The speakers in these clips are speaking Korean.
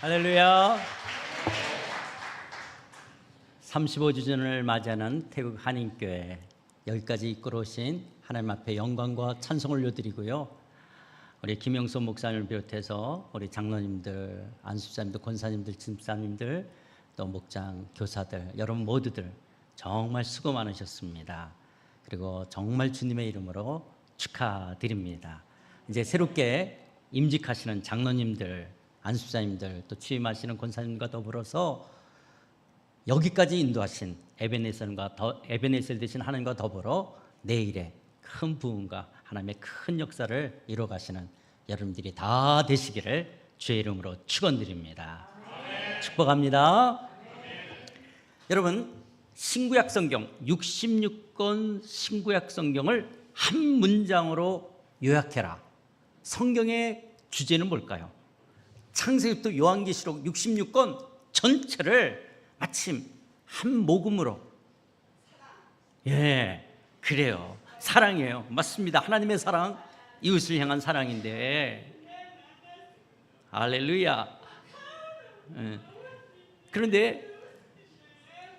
할렐루야. 35주년을 맞이하는 태국 한인교회, 여기까지 이끌어오신 하나님 앞에 영광과 찬송을 올려드리고요. 우리 김영수 목사님을 비롯해서 우리 장로님들, 안수사님들, 권사님들, 집사님들, 또 목장, 교사들, 여러분 모두들 정말 수고 많으셨습니다. 그리고 정말 주님의 이름으로 축하드립니다. 이제 새롭게 임직하시는 장로님들, 안수사님들, 또 취임하시는 권사님과 더불어서 여기까지 인도하신 에베네셀 되신 하나님과 더불어 내일의 큰 부흥과 하나님의 큰 역사를 이루어가시는 여러분들이 다 되시기를 주의 이름으로 축원드립니다. 축복합니다. 여러분, 신구약 성경 66권 신구약 성경을 한 문장으로 요약해라. 성경의 주제는 뭘까요? 창세기부터 요한계시록 66권 전체를 마침 한 모금으로, 그래요, 사랑이에요. 맞습니다. 하나님의 사랑, 이웃을 향한 사랑인데, 할렐루야. 그런데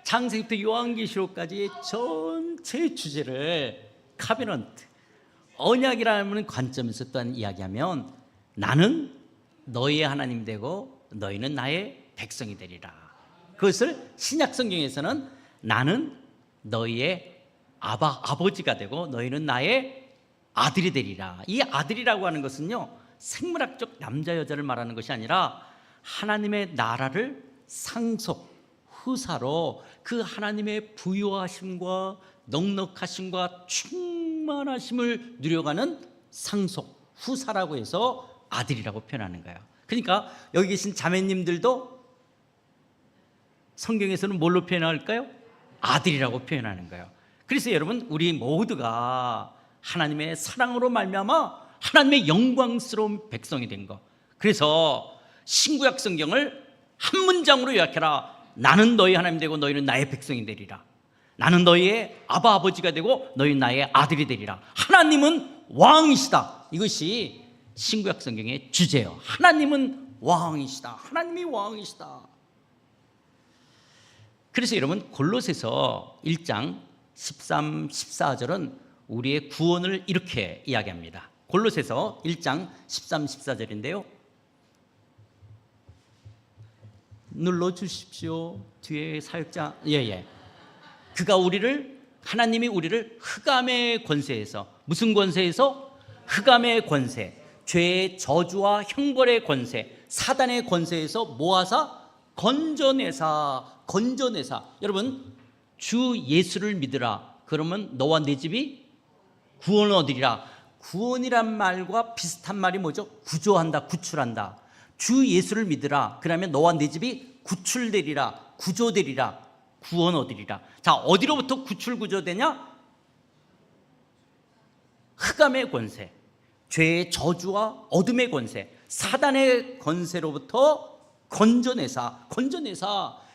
창세기부터 요한계시록까지 전체 주제를 카베넌트, 언약이라는 관점에서 또한 이야기하면, 나는 너희의 하나님 되고 너희는 나의 백성이 되리라. 그것을 신약 성경에서는 나는 너희의 아버지가 되고 너희는 나의 아들이 되리라. 이 아들이라고 하는 것은요, 생물학적 남자 여자를 말하는 것이 아니라 하나님의 나라를 상속, 후사로 그 하나님의 부요하심과 넉넉하심과 충만하심을 누려가는 상속, 후사라고 해서 아들이라고 표현하는 거예요. 그러니까 여기 계신 자매님들도 성경에서는 뭘로 표현할까요? 아들이라고 표현하는 거예요. 그래서 여러분, 우리 모두가 하나님의 사랑으로 말미암아 하나님의 영광스러운 백성이 된 거. 그래서 신구약 성경을 한 문장으로 요약해라. 나는 너희 하나님 되고 너희는 나의 백성이 되리라. 나는 너희의 아버지가 되고 너희는 나의 아들이 되리라. 하나님은 왕이시다. 이것이 신구약 성경의 주제예요. 하나님은 왕이시다. 하나님이 왕이시다. 그래서 여러분, 골로새서 1장 13, 14절은 우리의 구원을 이렇게 이야기합니다. 골로새서 1장 13, 14절인데요. 눌러주십시오. 뒤에 사역자. 그가 하나님이 우리를 흑암의 권세에서, 무슨 권세에서? 흑암의 권세, 죄의 저주와 형벌의 권세, 사단의 권세에서 모아사 건져내사. 여러분, 주 예수를 믿으라. 그러면 너와 네 집이 구원을 얻으리라. 구원이란 말과 비슷한 말이 뭐죠? 구조한다, 구출한다. 주 예수를 믿으라. 그러면 너와 네 집이 구출되리라, 구조되리라, 구원 얻으리라. 자, 어디로부터 구출 구조되냐? 흑암의 권세, 죄의 저주와 어둠의 권세, 사단의 권세로부터 건져내사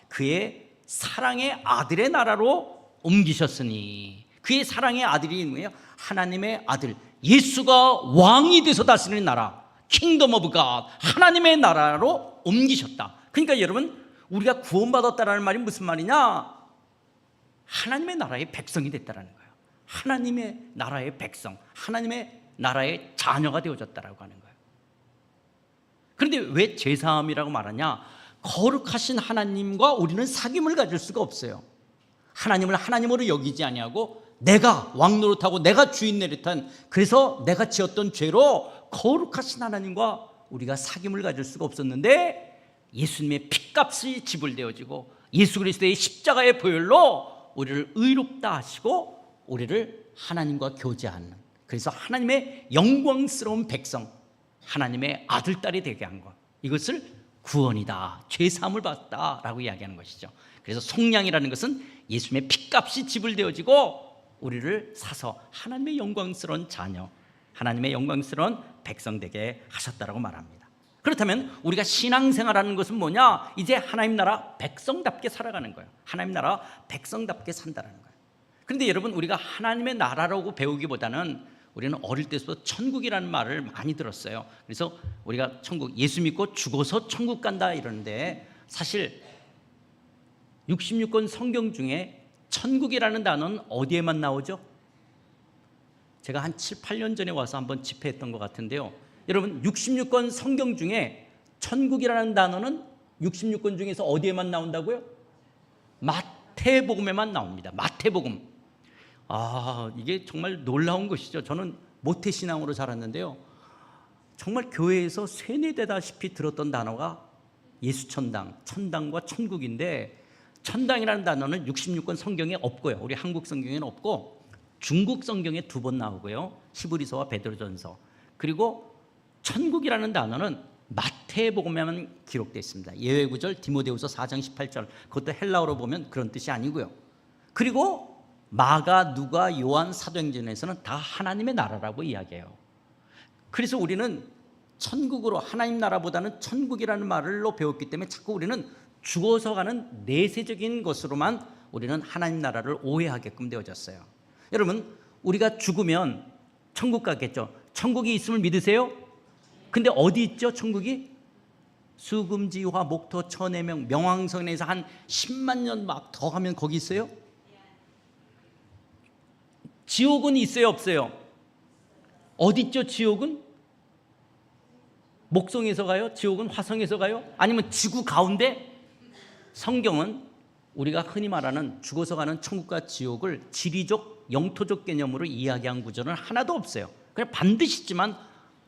그의 사랑의 아들의 나라로 옮기셨으니. 그의 사랑의 아들이 뭐예요? 하나님의 아들 예수가 왕이 돼서 다스리는 나라, 킹덤 오브 갓, 하나님의 나라로 옮기셨다. 그러니까 여러분, 우리가 구원받았다라는 말이 무슨 말이냐? 하나님의 나라의 백성이 됐다라는 거예요. 하나님의 나라의 백성, 하나님의 나라의 자녀가 되어졌다라고 하는 거예요. 그런데 왜 제사함이라고 말하냐? 거룩하신 하나님과 우리는 사귐을 가질 수가 없어요. 하나님을 하나님으로 여기지 아니하고 내가 왕노릇하고 내가 주인 노릇한, 그래서 내가 지었던 죄로 거룩하신 하나님과 우리가 사귐을 가질 수가 없었는데, 예수님의 피값이 지불되어지고 예수 그리스도의 십자가의 보혈로 우리를 의롭다 하시고 우리를 하나님과 교제하는, 그래서 하나님의 영광스러운 백성, 하나님의 아들, 딸이 되게 한 것, 이것을 구원이다, 죄사함을 받았다라고 이야기하는 것이죠. 그래서 속량이라는 것은 예수님의 피값이 지불되어지고 우리를 사서 하나님의 영광스러운 자녀, 하나님의 영광스러운 백성 되게 하셨다라고 말합니다. 그렇다면 우리가 신앙생활하는 것은 뭐냐? 이제 하나님 나라 백성답게 살아가는 거예요. 하나님 나라 백성답게 산다는 거예요. 그런데 여러분, 우리가 하나님의 나라라고 배우기보다는 우리는 어릴 때부터 천국이라는 말을 많이 들었어요. 그래서 우리가 천국, 예수 믿고 죽어서 천국 간다 이러는데, 사실 66권 성경 중에 천국이라는 단어는 어디에만 나오죠? 제가 한 7, 8년 전에 와서 한번 집회했던 것 같은데요, 여러분 66권 성경 중에 천국이라는 단어는 66권 중에서 어디에만 나온다고요? 마태복음에만 나옵니다. 마태복음. 이게 정말 놀라운 것이죠. 저는 모태신앙으로 자랐는데요, 정말 교회에서 세뇌되다시피 들었던 단어가 예수천당, 천당과 천국인데, 천당이라는 단어는 66권 성경에 없고요, 우리 한국 성경에는 없고 중국 성경에 2번 나오고요, 히브리서와 베드로전서. 그리고 천국이라는 단어는 마태복음에만 기록되어 있습니다. 예외구절 디모데후서 4장 18절, 그것도 헬라어로 보면 그런 뜻이 아니고요. 그리고 마가, 누가, 요한, 사도행전에서는 다 하나님의 나라라고 이야기해요. 그래서 우리는 천국으로, 하나님 나라보다는 천국이라는 말로 배웠기 때문에 자꾸 우리는 죽어서 가는 내세적인 것으로만 우리는 하나님 나라를 오해하게끔 되어졌어요. 여러분, 우리가 죽으면 천국 가겠죠. 천국이 있음을 믿으세요? 근데 어디 있죠, 천국이? 수금지화, 목토, 천해명, 명왕성에서 한 10만 년 막 더 가면 거기 있어요? 지옥은 있어요, 없어요? 어디 있죠, 지옥은? 목성에서 가요? 지옥은 화성에서 가요? 아니면 지구 가운데? 성경은 우리가 흔히 말하는 죽어서 가는 천국과 지옥을 지리적, 영토적 개념으로 이야기한 구절은 하나도 없어요. 그냥 반드시 있지만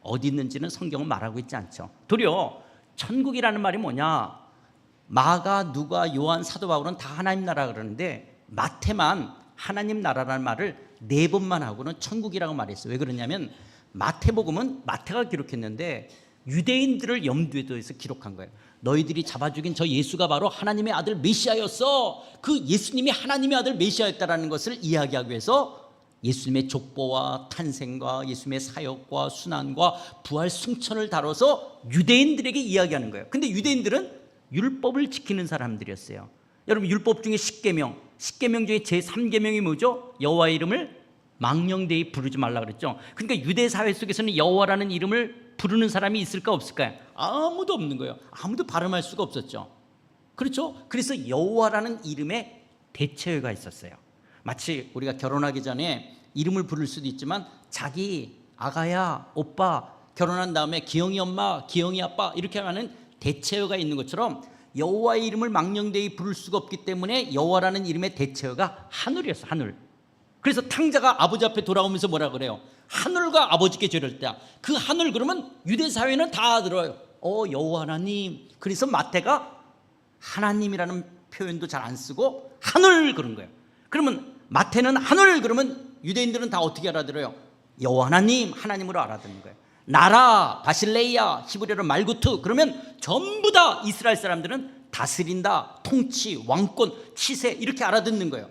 어디 있는지는 성경은 말하고 있지 않죠. 도리어 천국이라는 말이 뭐냐, 마가, 누가, 요한, 사도 바울은 다 하나님 나라 그러는데 마태만 하나님 나라라는 말을 4번만 하고는 천국이라고 말했어요. 왜 그러냐면 마태복음은 마태가 기록했는데 유대인들을 염두에 둬서 기록한 거예요. 너희들이 잡아 죽인 저 예수가 바로 하나님의 아들 메시아였어. 그 예수님이 하나님의 아들 메시아였다라는 것을 이야기하기 위해서 예수님의 족보와 탄생과 예수님의 사역과 순환과 부활 승천을 다뤄서 유대인들에게 이야기하는 거예요. 근데 유대인들은 율법을 지키는 사람들이었어요. 여러분, 율법 중에 10계명, 10계명 중에 제3계명이 뭐죠? 여호와의 이름을 망령되이 부르지 말라 그랬죠. 그러니까 유대 사회 속에서는 여호와라는 이름을 부르는 사람이 있을까 없을까요? 아무도 없는 거예요. 아무도 발음할 수가 없었죠. 그렇죠? 그래서 여호와라는 이름에 대체어가 있었어요. 마치 우리가 결혼하기 전에 이름을 부를 수도 있지만 자기, 아가야, 오빠, 결혼한 다음에 기영이 엄마, 기영이 아빠 이렇게 하는 대체어가 있는 것처럼 여호와의 이름을 망령되이 부를 수가 없기 때문에 여호와라는 이름의 대체어가 하늘이었어, 하늘. 그래서 탕자가 아버지 앞에 돌아오면서 뭐라 그래요? 하늘과 아버지께 절했다. 그 하늘 그러면 유대 사회는 다 들어요. 여호와 하나님. 그래서 마태가 하나님이라는 표현도 잘 안 쓰고 하늘 그런 거예요. 그러면 마태는 하늘 그러면 유대인들은 다 어떻게 알아들어요? 여호와 하나님, 하나님으로 알아듣는 거예요. 나라, 바실레이아, 히브리어로 말구트 그러면 전부 다 이스라엘 사람들은 다스린다, 통치, 왕권, 치세 이렇게 알아듣는 거예요.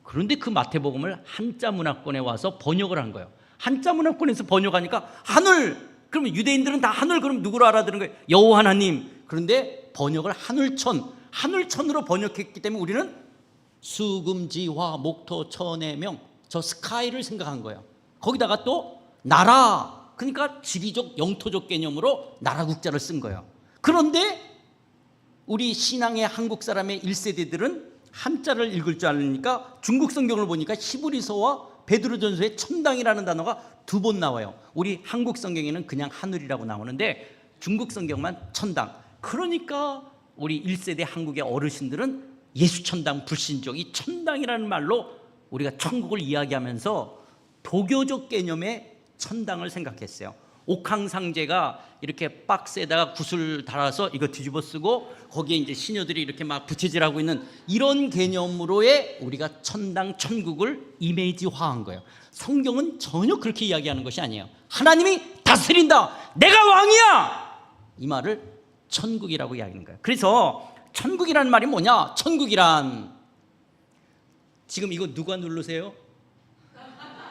그런데 그 마태복음을 한자 문화권에 와서 번역을 한 거예요. 한자 문화권에서 번역하니까 하늘, 그러면 유대인들은 다 하늘, 그럼 누구로 알아듣는 거예요? 여호와 하나님. 그런데 번역을 하늘천, 하늘천으로 번역했기 때문에 우리는 수금지화, 목토, 천해명, 저 스카이를 생각한 거예요. 거기다가 또 나라, 그러니까 지리적, 영토적 개념으로 나라국자를 쓴 거예요. 그런데 우리 신앙의 한국 사람의 1세대들은 한자를 읽을 줄 아니까 중국 성경을 보니까 히브리서와 베드로전서에 천당이라는 단어가 2번 나와요. 우리 한국 성경에는 그냥 하늘이라고 나오는데 중국 성경만 천당. 그러니까 우리 1세대 한국의 어르신들은 예수천당, 불신족, 이 천당이라는 말로 우리가 천국을 이야기하면서 도교적 개념의 천당을 생각했어요. 옥황상제가 이렇게 박스에다가 굿을 달아서 이거 뒤집어 쓰고 거기에 이제 시녀들이 이렇게 막 부채질하고 있는 이런 개념으로의 우리가 천당, 천국을 이미지화한 거예요. 성경은 전혀 그렇게 이야기하는 것이 아니에요. 하나님이 다스린다, 내가 왕이야, 이 말을 천국이라고 이야기하는 거예요. 그래서 천국이라는 말이 뭐냐? 천국이란, 지금 이거 누가 누르세요?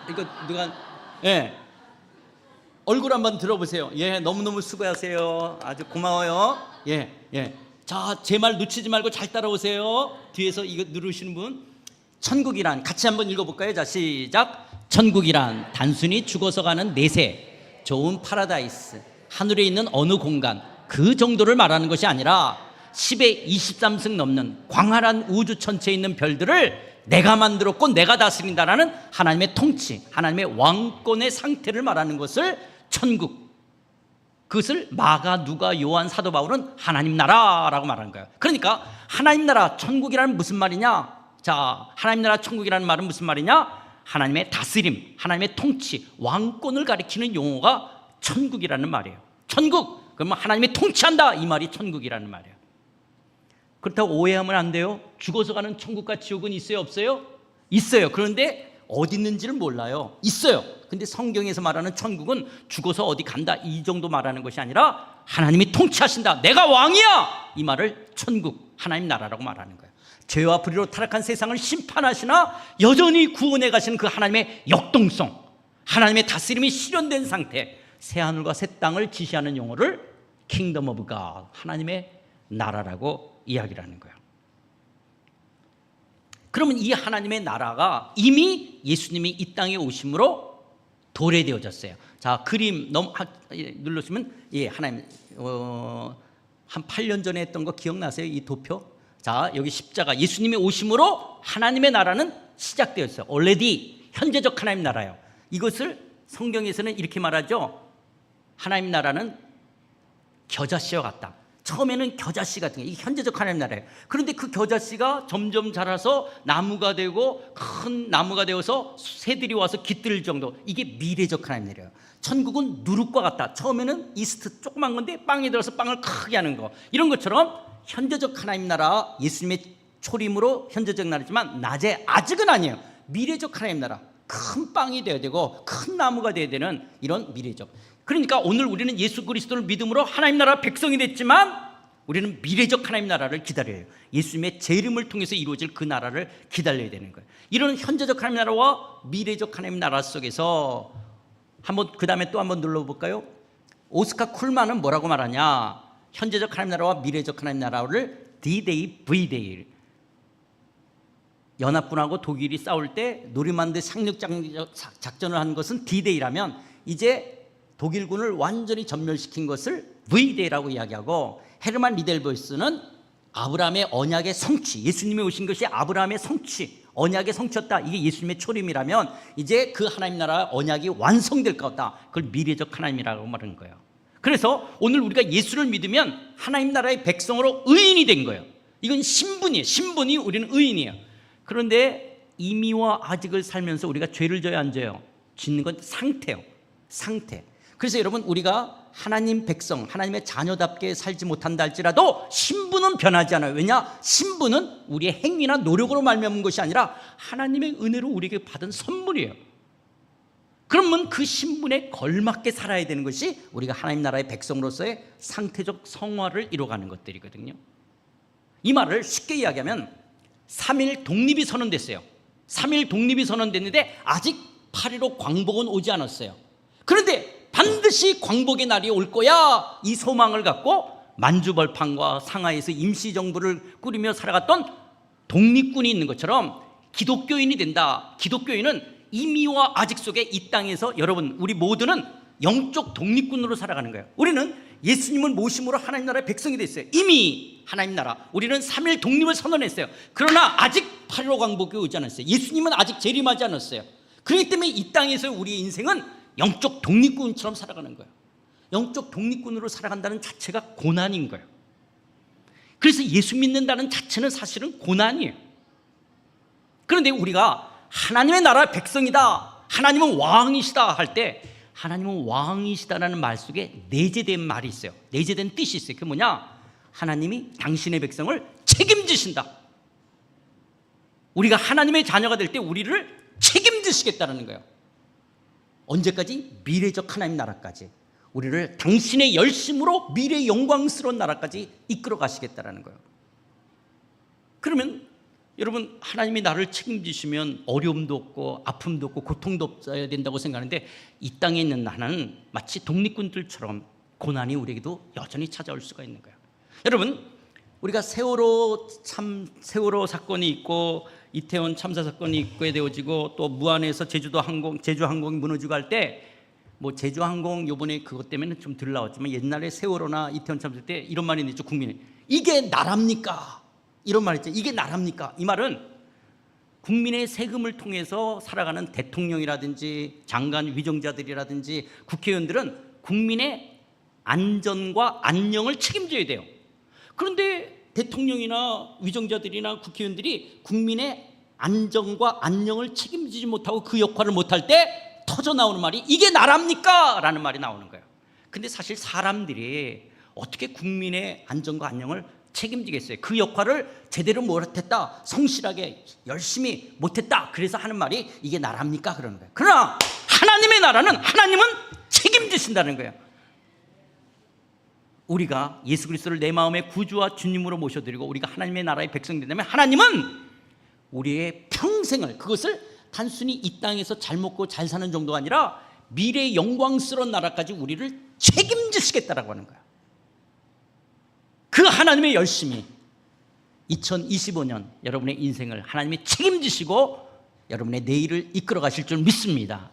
이거 누가? 예. 얼굴 한번 들어보세요. 예, 너무너무 수고하세요. 아주 고마워요. 예, 예. 자, 제 말 놓치지 말고 잘 따라오세요. 뒤에서 이거 누르시는 분. 천국이란, 같이 한번 읽어볼까요? 자, 시작. 천국이란 단순히 죽어서 가는 내세, 좋은 파라다이스, 하늘에 있는 어느 공간, 그 정도를 말하는 것이 아니라 10의 23승 넘는 광활한 우주 전체에 있는 별들을 내가 만들었고 내가 다스린다라는 하나님의 통치, 하나님의 왕권의 상태를 말하는 것을 천국, 그것을 마가, 누가, 요한, 사도 바울은 하나님 나라라고 말하는 거예요. 그러니까 하나님 나라, 천국이라는 무슨 말이냐? 자, 하나님 나라, 천국이라는 말은 무슨 말이냐? 하나님의 다스림, 하나님의 통치, 왕권을 가리키는 용어가 천국이라는 말이에요. 천국, 그러면 하나님이 통치한다, 이 말이 천국이라는 말이에요. 그렇다고 오해하면 안 돼요. 죽어서 가는 천국과 지옥은 있어요, 없어요? 있어요. 그런데 어디 있는지를 몰라요. 있어요. 근데 성경에서 말하는 천국은 죽어서 어디 간다, 이 정도 말하는 것이 아니라 하나님이 통치하신다, 내가 왕이야, 이 말을 천국, 하나님 나라라고 말하는 거예요. 죄와 불의로 타락한 세상을 심판하시나 여전히 구원해 가시는 그 하나님의 역동성, 하나님의 다스림이 실현된 상태, 새하늘과 새 땅을 지시하는 용어를 킹덤 오브 갓, 하나님의 나라라고 이야기를 하는 거예요. 그러면 이 하나님의 나라가 이미 예수님이 이 땅에 오심으로 도래되어졌어요. 자, 그림 눌러주시면, 예, 하나님, 한 8년 전에 했던 거 기억나세요? 이 도표. 자, 여기 십자가, 예수님이 오심으로 하나님의 나라는 시작되었어요. already, 현재적 하나님 나라예요. 이것을 성경에서는 이렇게 말하죠. 하나님 나라는 겨자씨와 같다. 처음에는 겨자씨 같은 게, 이게 현재적 하나님 나라예요. 그런데 그 겨자씨가 점점 자라서 나무가 되고 큰 나무가 되어서 새들이 와서 깃들 정도, 이게 미래적 하나님 나라예요. 천국은 누룩과 같다. 처음에는 이스트 조그만 건데 빵이 들어서 빵을 크게 하는 거, 이런 것처럼 현재적 하나님 나라, 예수님의 초림으로 현재적 나라지만 낮에 아직은 아니에요. 미래적 하나님 나라, 큰 빵이 되어야 되고 큰 나무가 되어야 되는 이런 미래적. 그러니까 오늘 우리는 예수 그리스도를 믿음으로 하나님 나라 백성이 됐지만 우리는 미래적 하나님 나라를 기다려요. 예수님의 재림을 통해서 이루어질 그 나라를 기다려야 되는 거예요. 이런 현재적 하나님 나라와 미래적 하나님 나라 속에서 한번, 그 다음에 또 한번 눌러볼까요? 오스카 쿨만은 뭐라고 말하냐? 현재적 하나님 나라와 미래적 하나님 나라를 D-Day, V-Day. 연합군하고 독일이 싸울 때 노르만드 상륙 작전을 한 것은 D-Day라면, 이제 독일군을 완전히 전멸시킨 것을 V-Day라고 이야기하고, 헤르만 리델보이스는 아브라함의 언약의 성취, 예수님이 오신 것이 아브라함의 성취, 언약의 성취였다, 이게 예수님의 초림이라면 이제 그 하나님 나라 언약이 완성될 것 같다, 그걸 미래적 하나님이라고 말하는 거예요. 그래서 오늘 우리가 예수를 믿으면 하나님 나라의 백성으로 의인이 된 거예요. 이건 신분이에요. 신분이 우리는 의인이에요. 그런데 이미와 아직을 살면서 우리가 죄를 져야 안 져요? 짓는 건 상태예요. 상태. 그래서 여러분, 우리가 하나님 백성, 하나님의 자녀답게 살지 못한다 할지라도 신분은 변하지 않아요. 왜냐? 신분은 우리의 행위나 노력으로 말미암은 것이 아니라 하나님의 은혜로 우리에게 받은 선물이에요. 그러면 그 신분에 걸맞게 살아야 되는 것이 우리가 하나님 나라의 백성으로서의 상태적 성화를 이뤄가는 것들이거든요. 이 말을 쉽게 이야기하면 3.1 독립이 선언됐어요. 3.1 독립이 선언됐는데 아직 8.15 광복은 오지 않았어요. 그런데 반드시 광복의 날이 올 거야, 이 소망을 갖고 만주벌판과 상하이에서 임시정부를 꾸리며 살아갔던 독립군이 있는 것처럼 기독교인이 된다. 기독교인은 이미와 아직 속에 이 땅에서 여러분, 우리 모두는 영적 독립군으로 살아가는 거예요. 우리는 예수님을 모심으로 하나님 나라의 백성이 됐어요. 이미 하나님 나라, 우리는 3.1 독립을 선언했어요. 그러나 아직 8.15 광복이 오지 않았어요. 예수님은 아직 재림하지 않았어요. 그렇기 때문에 이 땅에서 우리의 인생은 영적 독립군처럼 살아가는 거예요. 영적 독립군으로 살아간다는 자체가 고난인 거예요. 그래서 예수 믿는다는 자체는 사실은 고난이에요. 그런데 우리가 하나님의 나라의 백성이다, 하나님은 왕이시다 할 때, 하나님은 왕이시다라는 말 속에 내재된 말이 있어요. 내재된 뜻이 있어요. 그게 뭐냐? 하나님이 당신의 백성을 책임지신다. 우리가 하나님의 자녀가 될 때 우리를 책임지시겠다는 거예요. 언제까지? 미래적 하나님 나라까지. 우리를 당신의 열심으로 미래의 영광스러운 나라까지 이끌어 가시겠다는 거예요. 그러면 여러분, 하나님이 나를 책임지시면 어려움도 없고 아픔도 없고 고통도 없어야 된다고 생각하는데, 이 땅에 있는 나는 마치 독립군들처럼 고난이 우리에게도 여전히 찾아올 수가 있는 거예요. 여러분, 우리가 세월호 사건이 있고 이태원 참사 사건이 있게 되어지고 또 무안에서 제주항공이 무너지고 할 때 뭐 제주항공 요번에 그것 때문에 좀 덜 나왔지만 옛날에 세월호나 이태원 참사 때 이런 말이 있죠. 국민이 이게 나랍니까? 이런 말 있죠. 이게 나랍니까? 이 말은 국민의 세금을 통해서 살아가는 대통령이라든지 장관 위정자들이라든지 국회의원들은 국민의 안전과 안녕을 책임져야 돼요. 그런데 대통령이나 위정자들이나 국회의원들이 국민의 안전과 안녕을 책임지지 못하고 그 역할을 못할 때 터져 나오는 말이 이게 나랍니까? 라는 말이 나오는 거예요. 근데 사실 사람들이 어떻게 국민의 안전과 안녕을 책임지겠어요? 그 역할을 제대로 못했다, 성실하게 열심히 못했다, 그래서 하는 말이 이게 나랍니까? 그러는 거예요. 그러나 하나님의 나라는 하나님은 책임지신다는 거예요. 우리가 예수 그리스도를 내 마음의 구주와 주님으로 모셔드리고 우리가 하나님의 나라의 백성이 된다면 하나님은 우리의 평생을, 그것을 단순히 이 땅에서 잘 먹고 잘 사는 정도가 아니라 미래의 영광스러운 나라까지 우리를 책임지시겠다라고 하는 거야. 그 하나님의 열심이 2025년 여러분의 인생을 하나님이 책임지시고 여러분의 내일을 이끌어 가실 줄 믿습니다.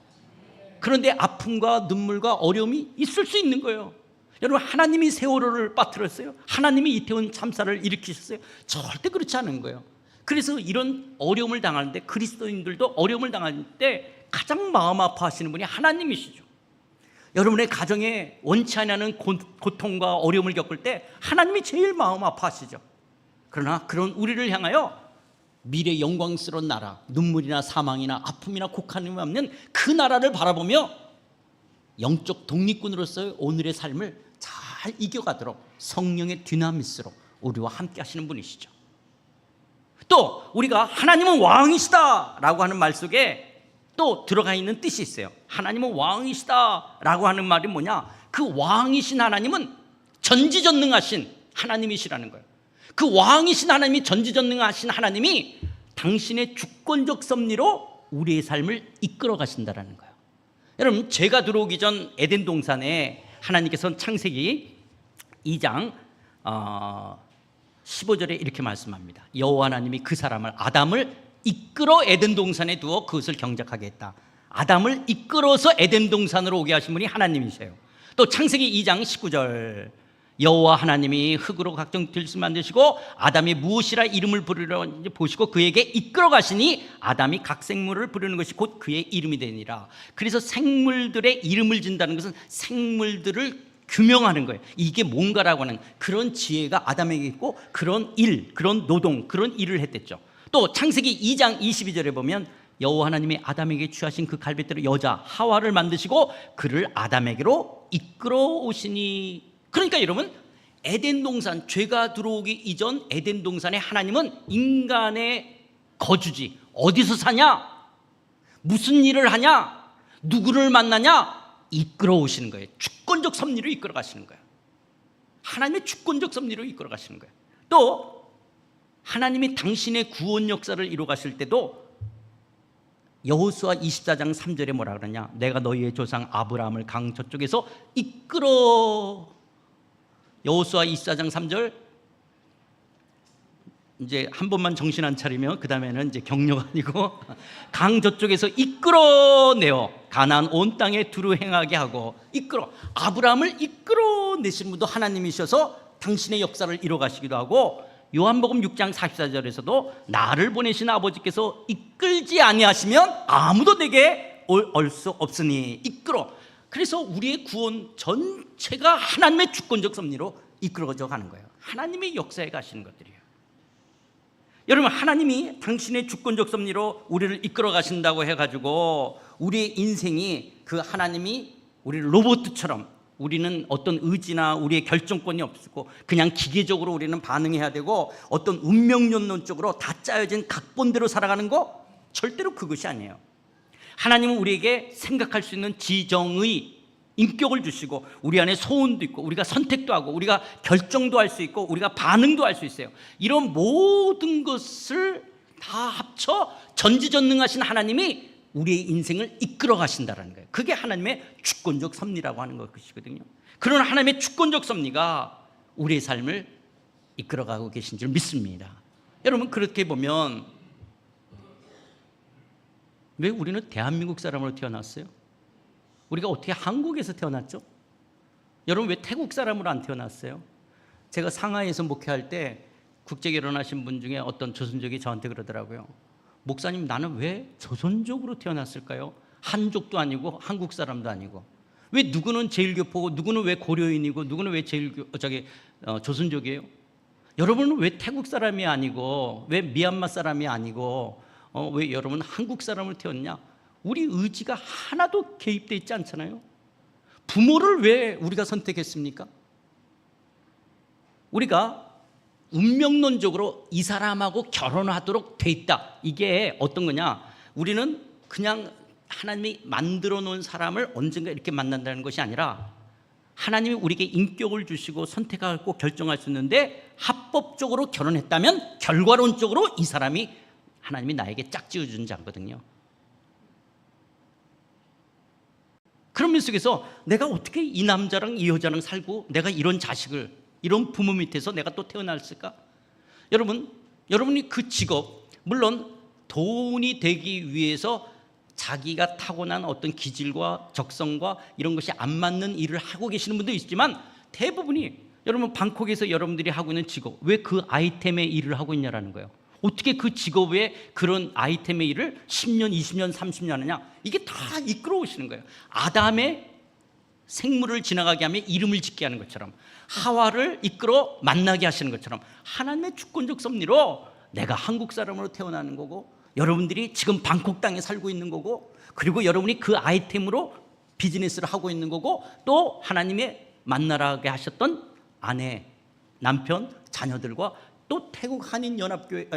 그런데 아픔과 눈물과 어려움이 있을 수 있는 거예요. 여러분, 하나님이 세월호를 빠뜨렸어요? 하나님이 이태원 참사를 일으키셨어요? 절대 그렇지 않은 거예요. 그래서 이런 어려움을 당하는데 그리스도인들도 어려움을 당할 때 가장 마음 아파하시는 분이 하나님이시죠. 여러분의 가정에 원치 않는 고통과 어려움을 겪을 때 하나님이 제일 마음 아파하시죠. 그러나 그런 우리를 향하여 미래 영광스러운 나라, 눈물이나 사망이나 아픔이나 곡한이 없는 그 나라를 바라보며 영적 독립군으로서의 오늘의 삶을 잘 이겨가도록 성령의 디나미스로 우리와 함께 하시는 분이시죠. 또 우리가 하나님은 왕이시다 라고 하는 말 속에 또 들어가 있는 뜻이 있어요. 하나님은 왕이시다 라고 하는 말이 뭐냐, 그 왕이신 하나님은 전지전능하신 하나님이시라는 거예요. 그 왕이신 하나님이, 전지전능하신 하나님이 당신의 주권적 섭리로 우리의 삶을 이끌어 가신다라는 거예요. 여러분, 죄가 들어오기 전 에덴 동산에 하나님께서는 창세기 2장 15절에 이렇게 말씀합니다. 여호와 하나님이 그 사람을, 아담을 이끌어 에덴 동산에 두어 그것을 경작하게 했다. 아담을 이끌어서 에덴 동산으로 오게 하신 분이 하나님이세요. 또 창세기 2장 19절, 여호와 하나님이 흙으로 각종 들을 만드시고 아담이 무엇이라 이름을 부르려 보시고 그에게 이끌어 가시니 아담이 각 생물을 부르는 것이 곧 그의 이름이 되니라. 그래서 생물들의 이름을 진다는 것은 생물들을 규명하는 거예요. 이게 뭔가라고 하는 그런 지혜가 아담에게 있고 그런 일, 그런 노동, 그런 일을 했댔죠. 또 창세기 2장 22절에 보면 여호와 하나님이 아담에게 취하신 그 갈빗대로 여자 하와를 만드시고 그를 아담에게로 이끌어 오시니. 그러니까 여러분, 에덴 동산, 죄가 들어오기 이전 에덴 동산에 하나님은 인간의 거주지, 어디서 사냐, 무슨 일을 하냐, 누구를 만나냐, 이끌어 오시는 거예요. 주권적 섭리로 이끌어 가시는 거예요. 하나님의 주권적 섭리로 이끌어 가시는 거예요. 또 하나님이 당신의 구원 역사를 이루어 가실 때도 여호수아 24장 3절에 뭐라 그러냐, 내가 너희의 조상 아브라함을 강 저쪽에서 이끌어. 여호수아 24장 3절, 이제 한 번만 정신 안 차리면 그 다음에는 이제 격려가 아니고 강 저쪽에서 이끌어내어 가나안 온 땅에 두루 행하게 하고 이끌어. 아브라함을 이끌어내신 분도 하나님이셔서 당신의 역사를 이뤄 가시기도 하고, 요한복음 6장 44절에서도 나를 보내신 아버지께서 이끌지 아니하시면 아무도 내게 올 수 없으니 이끌어. 그래서 우리의 구원 전체가 하나님의 주권적 섭리로 이끌어져 가는 거예요. 하나님의 역사에 가시는 것들이에요. 여러분, 하나님이 당신의 주권적 섭리로 우리를 이끌어 가신다고 해가지고 우리의 인생이 그 하나님이 우리를 로봇처럼, 우리는 어떤 의지나 우리의 결정권이 없고 그냥 기계적으로 우리는 반응해야 되고 어떤 운명론적으로 다 짜여진 각본대로 살아가는 거, 절대로 그것이 아니에요. 하나님은 우리에게 생각할 수 있는 지정의 인격을 주시고 우리 안에 소원도 있고 우리가 선택도 하고 우리가 결정도 할 수 있고 우리가 반응도 할 수 있어요. 이런 모든 것을 다 합쳐 전지전능하신 하나님이 우리의 인생을 이끌어 가신다는 거예요. 그게 하나님의 주권적 섭리라고 하는 것이거든요. 그런 하나님의 주권적 섭리가 우리의 삶을 이끌어가고 계신 줄 믿습니다. 여러분, 그렇게 보면 왜 우리는 대한민국 사람으로 태어났어요? 우리가 어떻게 한국에서 태어났죠? 여러분 왜 태국 사람으로 안 태어났어요? 제가 상하이에서 목회할 때 국제 결혼하신 분 중에 어떤 조선족이 저한테 그러더라고요. 목사님, 나는 왜 조선족으로 태어났을까요? 한족도 아니고 한국 사람도 아니고. 왜 누구는 제일교포고 누구는 왜 고려인이고 누구는 왜 조선족이에요? 여러분은 왜 태국 사람이 아니고 왜 미얀마 사람이 아니고 왜 여러분은 한국 사람을 태어났냐? 우리 의지가 하나도 개입되어 있지 않잖아요. 부모를 왜 우리가 선택했습니까? 우리가 운명론적으로 이 사람하고 결혼하도록 돼 있다. 이게 어떤 거냐? 우리는 그냥 하나님이 만들어 놓은 사람을 언젠가 이렇게 만난다는 것이 아니라 하나님이 우리에게 인격을 주시고 선택하고 결정할 수 있는데 합법적으로 결혼했다면 결과론적으로 이 사람이 하나님이 나에게 짝지어 준 자거든요. 그런 면 속에서 내가 어떻게 이 남자랑 이 여자랑 살고 내가 이런 자식을 이런 부모 밑에서 내가 또 태어났을까? 여러분이 그 직업, 물론 돈이 되기 위해서 자기가 타고난 어떤 기질과 적성과 이런 것이 안 맞는 일을 하고 계시는 분도 있지만 대부분이 여러분 방콕에서 여러분들이 하고 있는 직업, 왜 그 아이템의 일을 하고 있냐라는 거예요. 어떻게 그 직업에 그런 아이템의 일을 10년, 20년, 30년 하느냐? 이게 다 이끌어 오시는 거예요. 아담의 생물을 지나가게 하며 이름을 짓게 하는 것처럼, 하와를 이끌어 만나게 하시는 것처럼 하나님의 주권적 섭리로 내가 한국 사람으로 태어나는 거고, 여러분들이 지금 방콕 땅에 살고 있는 거고, 그리고 여러분이 그 아이템으로 비즈니스를 하고 있는 거고, 또 하나님의 만나라게 하셨던 아내, 남편, 자녀들과 또 태국 한인연합교회,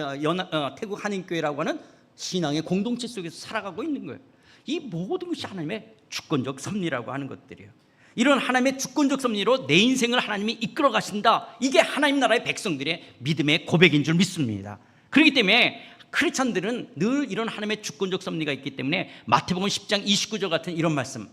태국 한인교회라고 하는 신앙의 공동체 속에서 살아가고 있는 거예요. 이 모든 것이 하나님의 주권적 섭리라고 하는 것들이에요. 이런 하나님의 주권적 섭리로 내 인생을 하나님이 이끌어 가신다. 이게 하나님 나라의 백성들의 믿음의 고백인 줄 믿습니다. 그렇기 때문에 크리스찬들은 늘 이런 하나님의 주권적 섭리가 있기 때문에 마태복음 10장 29절 같은 이런 말씀,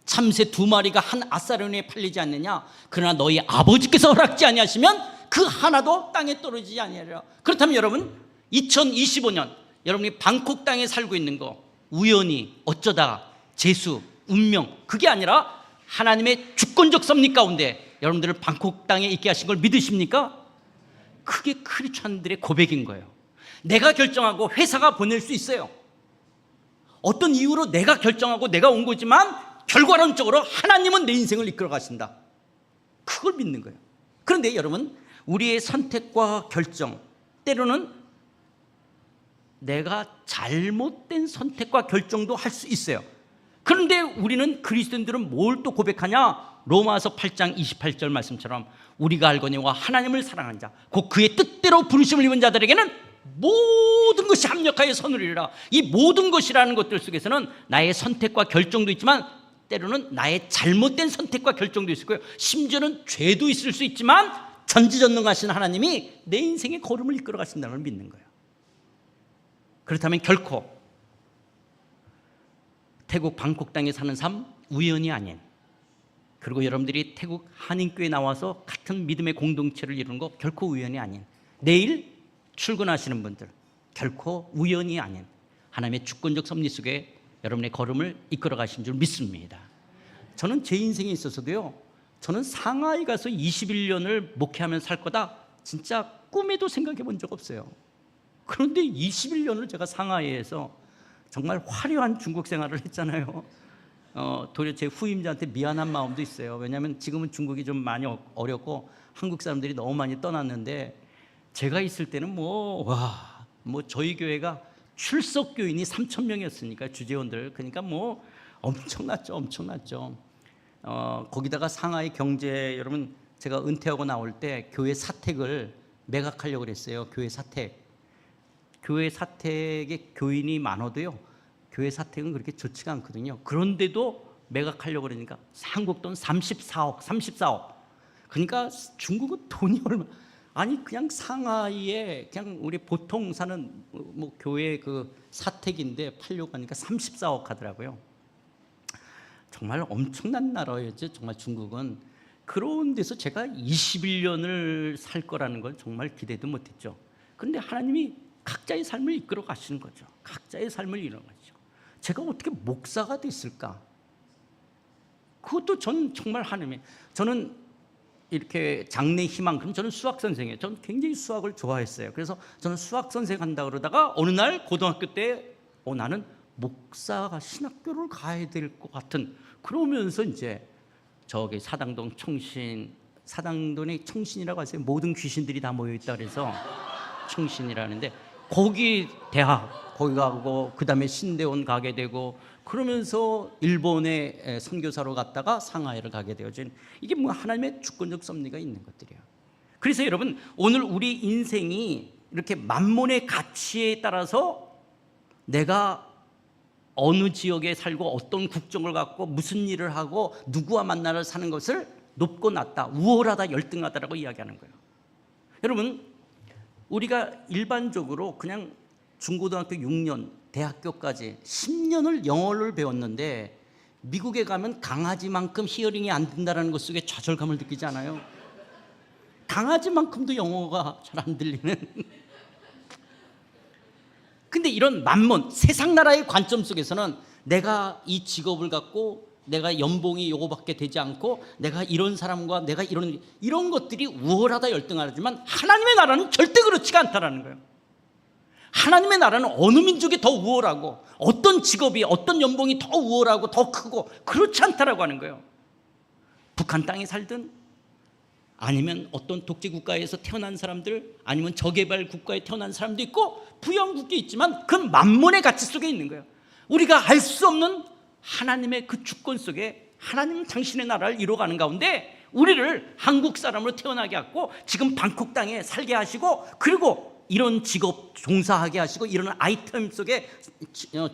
참새 2마리가 한 아사르니에 팔리지 않느냐? 그러나 너희 아버지께서 허락지 아니하시면 그 하나도 땅에 떨어지지 아니하리라. 그렇다면 여러분, 2025년 여러분이 방콕 땅에 살고 있는 거 우연히, 어쩌다, 재수, 운명, 그게 아니라 하나님의 주권적 섭리 가운데 여러분들을 방콕 땅에 있게 하신 걸 믿으십니까? 그게 크리스찬들의 고백인 거예요. 내가 결정하고 회사가 보낼 수 있어요. 어떤 이유로 내가 결정하고 내가 온 거지만 결과론적으로 하나님은 내 인생을 이끌어 가신다. 그걸 믿는 거예요. 그런데 여러분, 우리의 선택과 결정, 때로는 내가 잘못된 선택과 결정도 할 수 있어요. 그런데 우리는 그리스도인들은 뭘 또 고백하냐? 로마서 8장 28절 말씀처럼 우리가 알거니와 하나님을 사랑하는 자, 곧 그의 뜻대로 부르심을 입은 자들에게는 모든 것이 합력하여 선으리라. 이 모든 것이라는 것들 속에서는 나의 선택과 결정도 있지만 때로는 나의 잘못된 선택과 결정도 있을 거예요. 심지어는 죄도 있을 수 있지만 전지전능하신 하나님이 내 인생의 걸음을 이끌어 가신다는 걸 믿는 거예요. 그렇다면 결코 태국 방콕 땅에 사는 삶 우연이 아닌, 그리고 여러분들이 태국 한인교회에 나와서 같은 믿음의 공동체를 이루는 거 결코 우연이 아닌, 내일 출근하시는 분들 결코 우연이 아닌 하나님의 주권적 섭리 속에 여러분의 걸음을 이끌어 가신 줄 믿습니다. 저는 제 인생에 있어서도요, 저는 상하이 가서 21년을 목회하면서 살 거다 진짜 꿈에도 생각해 본 적 없어요. 그런데 21년을 제가 상하이에서 정말 화려한 중국 생활을 했잖아요. 도리어 제 후임자한테 미안한 마음도 있어요. 왜냐하면 지금은 중국이 좀 많이 어렵고 한국 사람들이 너무 많이 떠났는데, 제가 있을 때는 저희 교회가 출석 교인이 3,000명이었으니까, 주재원들, 그러니까 엄청났죠. 거기다가 상하이 경제, 여러분 제가 은퇴하고 나올 때 교회 사택을 매각하려고 그랬어요. 교회 사택에 교인이 많아도요, 교회 사택은 그렇게 좋지가 않거든요. 그런데도 매각하려고 그러니까 한국 돈 34억. 그러니까 중국은 돈이 얼마, 아니 그냥 상하이에 그냥 우리 보통 사는 교회 그 사택인데 팔려고 하니까 34억 하더라고요. 정말 엄청난 나라였죠, 정말 중국은. 그런 데서 제가 21년을 살 거라는 건 정말 기대도 못했죠. 그런데 하나님이 각자의 삶을 이끌어 가시는 거죠. 각자의 삶을 이끌어 가시죠. 제가 어떻게 목사가 됐을까? 그것도 전 정말 하나님의, 저는 이렇게 장래 희망, 그럼 저는 수학 선생이에요. 저는 굉장히 수학을 좋아했어요. 그래서 저는 수학 선생 한다 그러다가 어느 날 고등학교 때 나는 목사가 신학교를 가야 될 것 같은, 그러면서 이제 저기 사당동 청신, 사당동에 청신이라고 하세요. 모든 귀신들이 다 모여 있다 그래서 청신이라는데, 거기 대학 거기 가고 그다음에 신대원 가게 되고, 그러면서 일본에 선교사로 갔다가 상하이를 가게 되어진, 이게 뭐 하나님의 주권적 섭리가 있는 것들이에요. 그래서 여러분, 오늘 우리 인생이 이렇게 만몬의 가치에 따라서 내가 어느 지역에 살고 어떤 국적을 갖고 무슨 일을 하고 누구와 만나를 사는 것을 높고 낮다, 우월하다, 열등하다라고 이야기하는 거예요. 여러분, 우리가 일반적으로 그냥 중고등학교 6년, 대학교까지 10년을 영어를 배웠는데, 미국에 가면 강아지만큼 히어링이 안 된다는 것 속에 좌절감을 느끼지 않아요? 강아지만큼도 영어가 잘 안 들리는. 근데 이런 만몬, 세상 나라의 관점 속에서는 내가 이 직업을 갖고 내가 연봉이 요거밖에 되지 않고 내가 이런 사람과 내가 이런 것들이 우월하다, 열등하지만 하나님의 나라는 절대 그렇지가 않다라는 거예요. 하나님의 나라는 어느 민족이 더 우월하고 어떤 직업이, 어떤 연봉이 더 우월하고 더 크고 그렇지 않다라고 하는 거예요. 북한 땅에 살든, 아니면 어떤 독재 국가에서 태어난 사람들, 아니면 저개발 국가에 태어난 사람도 있고 부유국도 있지만 그 만몬의 가치 속에 있는 거예요. 우리가 알 수 없는 하나님의 그 주권 속에 하나님은 당신의 나라를 이루어가는 가운데 우리를 한국 사람으로 태어나게 하고 지금 방콕 땅에 살게 하시고, 그리고 이런 직업 종사하게 하시고 이런 아이템 속에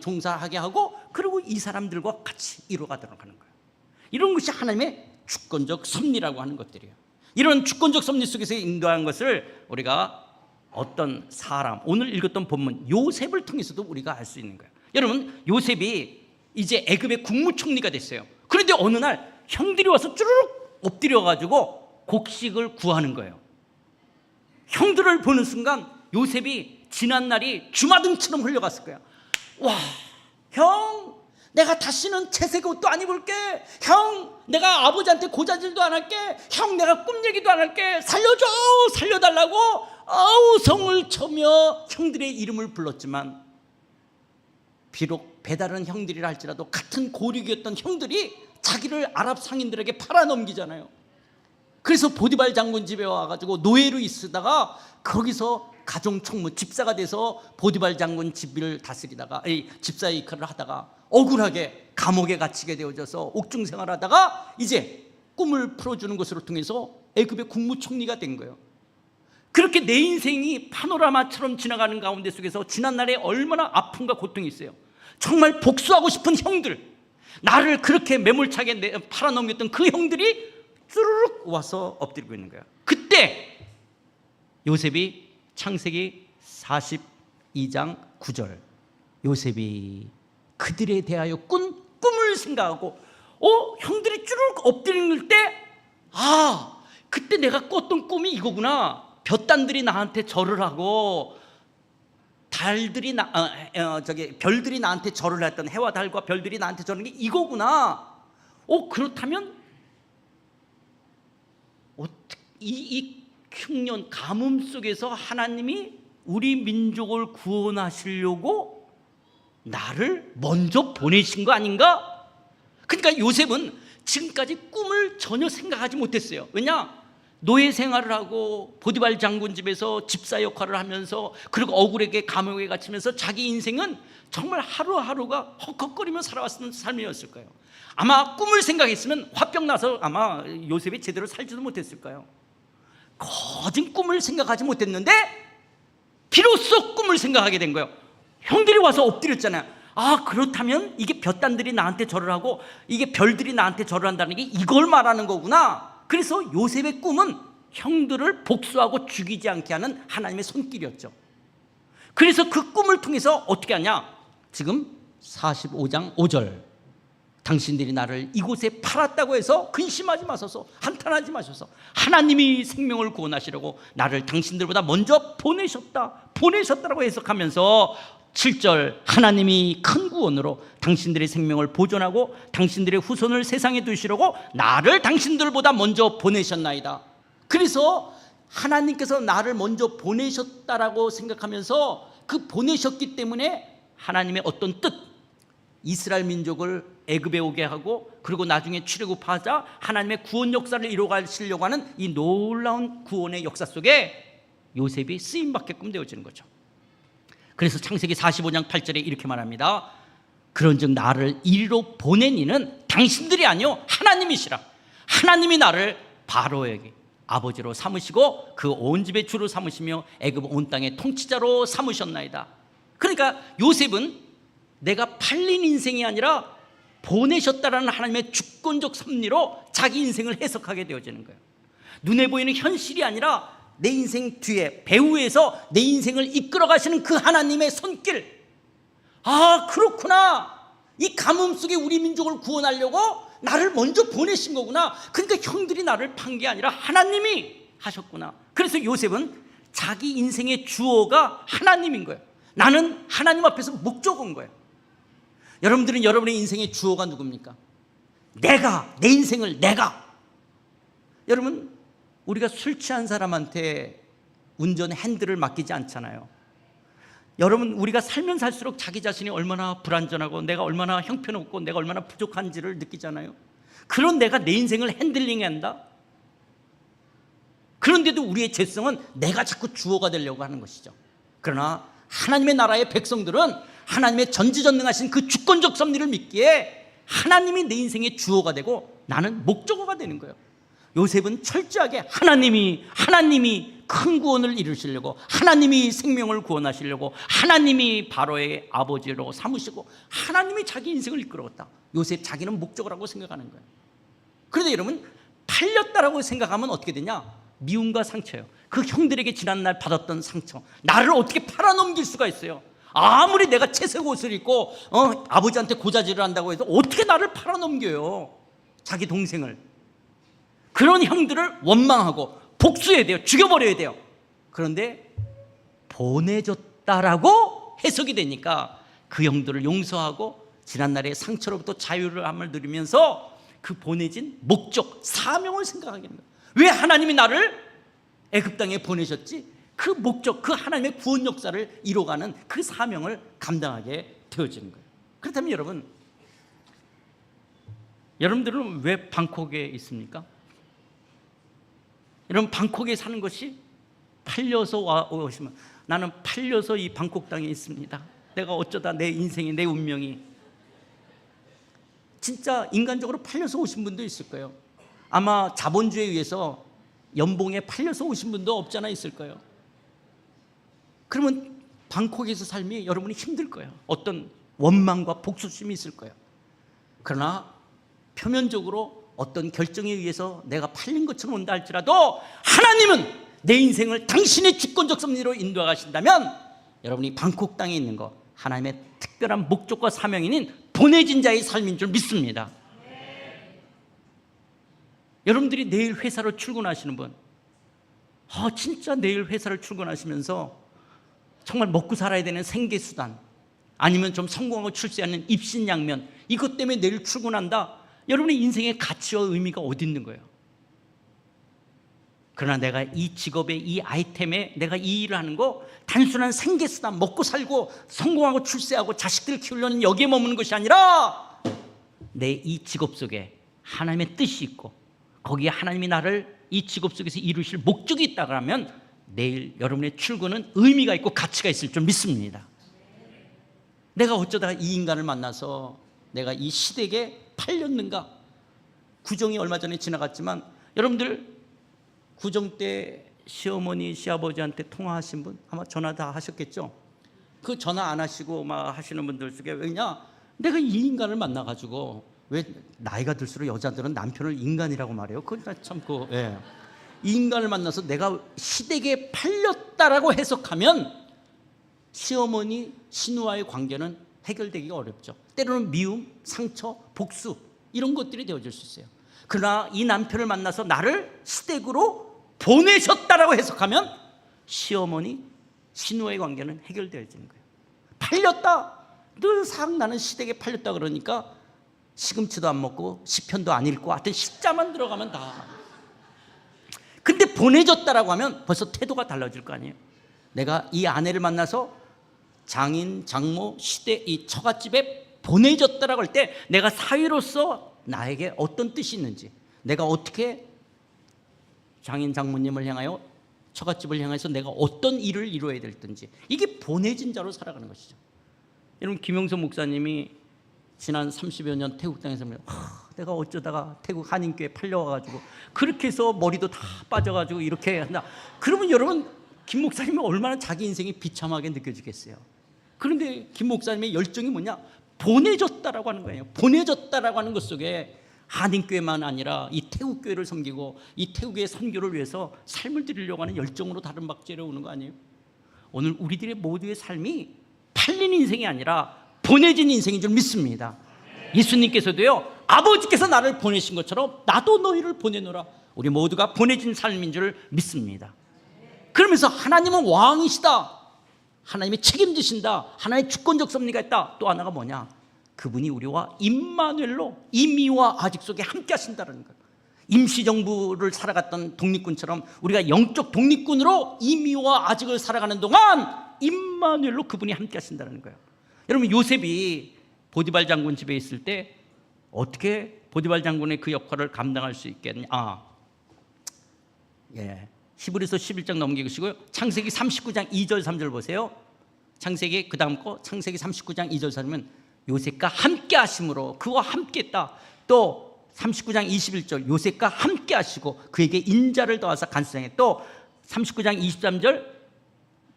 종사하게 하고, 그리고 이 사람들과 같이 이루어가도록 하는 거예요. 이런 것이 하나님의 주권적 섭리라고 하는 것들이에요. 이런 주권적 섭리 속에서 인도한 것을 우리가 어떤 사람, 오늘 읽었던 본문 요셉을 통해서도 우리가 알 수 있는 거예요. 여러분, 요셉이 이제 애굽의 국무총리가 됐어요. 그런데 어느 날 형들이 와서 쭈르륵 엎드려가지고 곡식을 구하는 거예요. 형들을 보는 순간 요셉이 지난 날이 주마등처럼 흘려갔을 거야. 와, 형, 내가 다시는 채색 옷도 안 입을게. 형, 내가 아버지한테 고자질도 안 할게. 형, 내가 꿈 얘기도 안 할게. 살려줘, 살려달라고 아우 성을 쳐며 형들의 이름을 불렀지만, 비록 배다른 형들이라 할지라도 같은 고륙이었던 형들이 자기를 아랍 상인들에게 팔아넘기잖아요. 그래서 보디발 장군 집에 와가지고 노예로 있으다가 거기서 가정총무 집사가 돼서 보디발 장군 집을 다스리다가 집사의 역할을 하다가 억울하게 감옥에 갇히게 되어져서 옥중 생활하다가 이제 꿈을 풀어주는 것으로 통해서 애굽의 국무총리가 된 거예요. 그렇게 내 인생이 파노라마처럼 지나가는 가운데 속에서 지난날에 얼마나 아픔과 고통이 있어요. 정말 복수하고 싶은 형들, 나를 그렇게 매몰차게 팔아넘겼던 그 형들이 쭈르륵 와서 엎드리고 있는 거야. 그때 요셉이 창세기 42장 9절, 요셉이 그들에 대하여 꿈을 생각하고 형들이 쭈르륵 엎드릴 때, 그때 내가 꿨던 꿈이 이거구나. 볕단들이 나한테 절을 하고 별들이 나한테 절을 했던, 해와 달과 별들이 나한테 절하는 게 이거구나. 그렇다면 이 흉년 가뭄 속에서 하나님이 우리 민족을 구원하시려고 나를 먼저 보내신 거 아닌가? 그러니까 요셉은 지금까지 꿈을 전혀 생각하지 못했어요. 왜냐? 노예 생활을 하고 보디발 장군 집에서 집사 역할을 하면서, 그리고 억울하게 감옥에 갇히면서 자기 인생은 정말 하루하루가 헉헉거리며 살아왔던 삶이었을 거예요. 아마 꿈을 생각했으면 화병 나서 아마 요셉이 제대로 살지도 못했을 거예요. 거진 꿈을 생각하지 못했는데 비로소 꿈을 생각하게 된 거예요. 형들이 와서 엎드렸잖아요. 그렇다면 이게 볕단들이 나한테 절을 하고 이게 별들이 나한테 절을 한다는 게 이걸 말하는 거구나. 그래서 요셉의 꿈은 형들을 복수하고 죽이지 않게 하는 하나님의 손길이었죠. 그래서 그 꿈을 통해서 어떻게 하냐? 지금 45장 5절, 당신들이 나를 이곳에 팔았다고 해서 근심하지 마소서, 한탄하지 마소서. 하나님이 생명을 구원하시려고 나를 당신들보다 먼저 보내셨다라고 해석하면서 7절, 하나님이 큰 구원으로 당신들의 생명을 보존하고 당신들의 후손을 세상에 두시려고 나를 당신들보다 먼저 보내셨나이다. 그래서 하나님께서 나를 먼저 보내셨다라고 생각하면서 그 보내셨기 때문에 하나님의 어떤 뜻, 이스라엘 민족을 애굽에 오게 하고 그리고 나중에 출애굽하자 하나님의 구원 역사를 이루어가시려고 하는 이 놀라운 구원의 역사 속에 요셉이 쓰임받게끔 되어지는 거죠. 그래서 창세기 45장 8절에 이렇게 말합니다. 그런즉 나를 이리로 보낸 이는 당신들이 아니요 하나님이시라. 하나님이 나를 바로에게 아버지로 삼으시고 그 온 집의 주로 삼으시며 애굽 온 땅의 통치자로 삼으셨나이다. 그러니까 요셉은 내가 팔린 인생이 아니라 보내셨다라는 하나님의 주권적 섭리로 자기 인생을 해석하게 되어지는 거예요. 눈에 보이는 현실이 아니라 내 인생 뒤에 배후에서 내 인생을 이끌어 가시는 그 하나님의 손길. 아, 그렇구나. 이 가뭄 속에 우리 민족을 구원하려고 나를 먼저 보내신 거구나. 그러니까 형들이 나를 판 게 아니라 하나님이 하셨구나. 그래서 요셉은 자기 인생의 주어가 하나님인 거예요. 나는 하나님 앞에서 목적인 거예요. 여러분들은 여러분의 인생의 주어가 누굽니까? 내 인생을 내가. 여러분, 우리가 술 취한 사람한테 운전 핸들을 맡기지 않잖아요. 여러분, 우리가 살면 살수록 자기 자신이 얼마나 불완전하고 내가 얼마나 형편없고 내가 얼마나 부족한지를 느끼잖아요. 그런 내가 내 인생을 핸들링한다. 그런데도 우리의 죄성은 내가 자꾸 주어가 되려고 하는 것이죠. 그러나 하나님의 나라의 백성들은 하나님의 전지전능하신 그 주권적 섭리를 믿기에 하나님이 내 인생의 주어가 되고 나는 목적어가 되는 거예요. 요셉은 철저하게 하나님이 큰 구원을 이루시려고, 하나님이 생명을 구원하시려고, 하나님이 바로의 아버지로 삼으시고 하나님이 자기 인생을 이끌어갔다. 요셉 자기는 목적어라고 생각하는 거예요. 그런데 여러분, 팔렸다라고 생각하면 어떻게 되냐? 미움과 상처예요. 그 형들에게 지난날 받았던 상처, 나를 어떻게 팔아넘길 수가 있어요? 아무리 내가 채색 옷을 입고 아버지한테 고자질을 한다고 해서 어떻게 나를 팔아넘겨요? 자기 동생을. 그런 형들을 원망하고 복수해야 돼요. 죽여버려야 돼요. 그런데 보내줬다라고 해석이 되니까 그 형들을 용서하고 지난날의 상처로부터 자유함을 누리면서 그 보내진 목적, 사명을 생각하게 됩니다. 왜 하나님이 나를 애굽 땅에 보내셨지? 그 목적, 그 하나님의 구원 역사를 이뤄가는 그 사명을 감당하게 되어지는 거예요. 그렇다면 여러분들은 왜 방콕에 있습니까? 여러분, 방콕에 사는 것이 팔려서 오시면, 나는 팔려서 이 방콕 땅에 있습니다. 내가 어쩌다 내 인생이, 내 운명이. 진짜 인간적으로 팔려서 오신 분도 있을 거예요. 아마 자본주의에 의해서 연봉에 팔려서 오신 분도 없지 않아 있을 거예요. 그러면 방콕에서 삶이 여러분이 힘들 거예요. 어떤 원망과 복수심이 있을 거예요. 그러나 표면적으로 어떤 결정에 의해서 내가 팔린 것처럼 온다 할지라도 하나님은 내 인생을 당신의 주권적 섭리로 인도해 가신다면 여러분이 방콕 땅에 있는 거 하나님의 특별한 목적과 사명인 보내진 자의 삶인 줄 믿습니다. 여러분들이 내일 회사로 출근하시는 분, 진짜 내일 회사를 출근하시면서 정말 먹고 살아야 되는 생계수단, 아니면 좀 성공하고 출세하는 입신양면, 이것 때문에 내일 출근한다. 여러분의 인생의 가치와 의미가 어디 있는 거예요? 그러나 내가 이 직업에, 이 아이템에 내가 이 일을 하는 거 단순한 생계수단, 먹고 살고 성공하고 출세하고 자식들 키우려는 여기에 머무는 것이 아니라 내 이 직업 속에 하나님의 뜻이 있고 거기에 하나님이 나를 이 직업 속에서 이루실 목적이 있다 그러면 내일 여러분의 출근은 의미가 있고 가치가 있을 줄 믿습니다. 내가 어쩌다가 이 인간을 만나서 내가 이 시댁에 팔렸는가? 구정이 얼마 전에 지나갔지만 여러분들 구정 때 시어머니, 시아버지한테 통화하신 분 아마 전화 다 하셨겠죠? 그 전화 안 하시고 막 하시는 분들 중에 왜냐? 내가 이 인간을 만나가지고, 왜 나이가 들수록 여자들은 남편을 인간이라고 말해요? 그건 참 이 인간을 만나서 내가 시댁에 팔렸다라고 해석하면 시어머니, 신우와의 관계는 해결되기가 어렵죠. 때로는 미움, 상처, 복수 이런 것들이 되어질 수 있어요. 그러나 이 남편을 만나서 나를 시댁으로 보내셨다라고 해석하면 시어머니, 시누의 관계는 해결되어지는 거예요. 팔렸다. 늘 나는 시댁에 팔렸다 그러니까 시금치도 안 먹고 시편도 안 읽고 하여튼 시자만 들어가면 다. 근데 보내줬다라고 하면 벌써 태도가 달라질 거 아니에요. 내가 이 아내를 만나서 장인, 장모, 시대 이 처갓집에 보내줬다라고 할 때 내가 사위로서 나에게 어떤 뜻이 있는지, 내가 어떻게 장인, 장모님을 향하여 처갓집을 향해서 내가 어떤 일을 이루어야 될든지, 이게 보내진 자로 살아가는 것이죠. 여러분, 김용선 목사님이 지난 30여 년 태국 땅에서 내가 어쩌다가 태국 한인교회 팔려와가지고 그렇게 해서 머리도 다 빠져가지고 이렇게 한다. 그러면 여러분, 김 목사님이 얼마나 자기 인생이 비참하게 느껴지겠어요. 그런데 김 목사님의 열정이 뭐냐? 보내줬다라고 하는 거예요. 보내줬다라고 하는 것 속에 한인교회만 아니라 이 태국교회를 섬기고 이 태국의 선교를 위해서 삶을 드리려고 하는 열정으로 다른 박제로 오는 거 아니에요? 오늘 우리들의 모두의 삶이 팔린 인생이 아니라 보내진 인생인 줄 믿습니다. 예수님께서도요, 아버지께서 나를 보내신 것처럼 나도 너희를 보내노라. 우리 모두가 보내진 삶인 줄 믿습니다. 그러면서 하나님은 왕이시다, 하나님이 책임지신다, 하나님의 주권적 섭리가 있다. 또 하나가 뭐냐? 그분이 우리와 임마누엘로 이미와 아직 속에 함께 하신다는 거예요. 임시정부를 살아갔던 독립군처럼 우리가 영적 독립군으로 이미와 아직을 살아가는 동안 임마누엘로 그분이 함께 하신다는 거예요. 여러분, 요셉이 보디발 장군 집에 있을 때 어떻게 보디발 장군의 그 역할을 감당할 수 있겠냐? 히브리서 11장 넘기시고요. 창세기 39장 2절 3절 보세요. 창세기 그 다음 거 창세기 39장 2절 3절은 요셉과 함께 하심으로 그와 함께 했다. 또 39장 21절 요셉과 함께 하시고 그에게 인자를 더하사 간수장에, 또 39장 23절